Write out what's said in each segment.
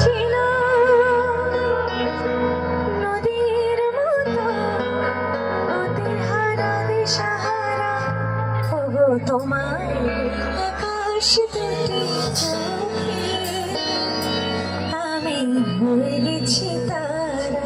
ছিল নদীর মতো দিহারা দিশাহারা ওগো তোমার আকাশ দুটি চোখে আমি হয়ে গেছি তারা।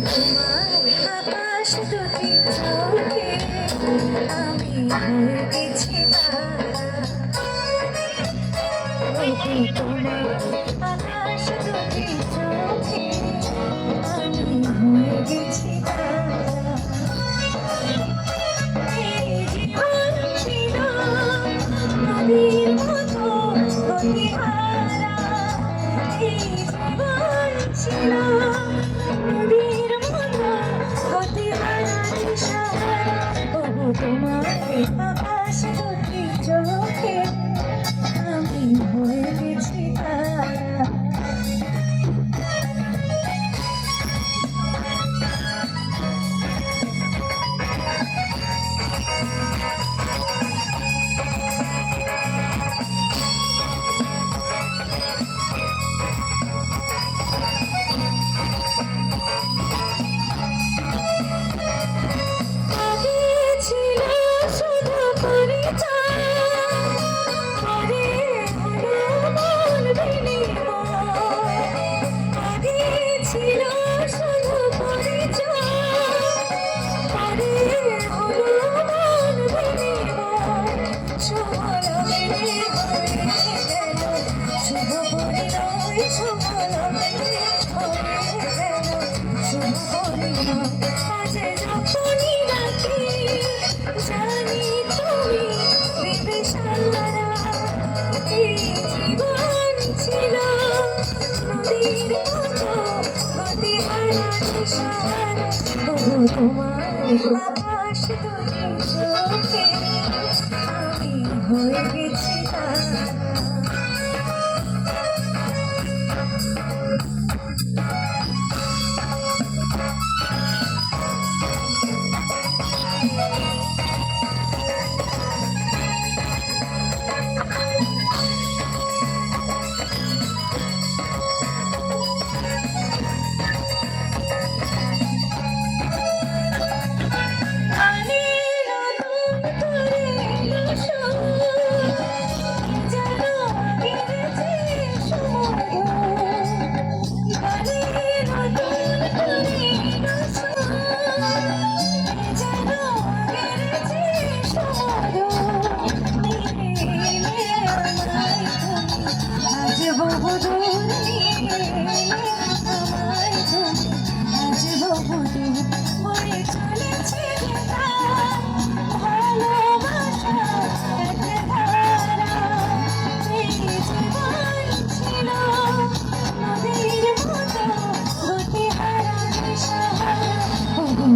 তোমার আকাশ দুটি চোখে আমি হয়ে গেছি তারা। তোমার আকাশ দুটি চোখে আমি হয়ে গেছি তারা। এই জীবন ছিল নদীর মতো গতিহারা, এই জীবন ছিল নদীর মতো গতিহারা দিশাহারা ওগো তোমার আকাশ দুটি চোখে আমি হয়ে গেছি তারা।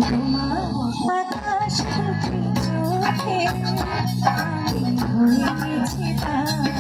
তোমার আকাশ দুটি চোখে আমি হয়ে গেছি তারা।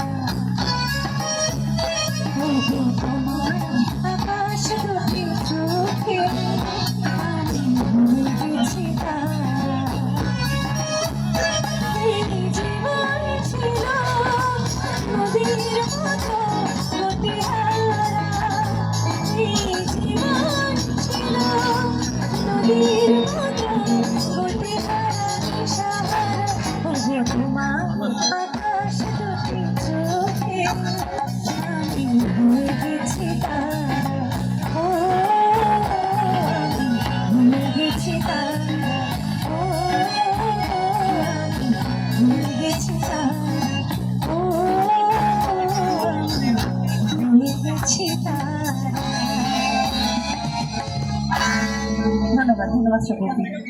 আকাশ দুটি চোখে আমি হয়ে গেছি তারা। ও আমি হয়ে গেছি তারা। ও আমি হয়ে গেছি তারা। ও আমি হয়ে গেছি তারা। ধন্যবাদ, ধন্যবাদ সকলকে।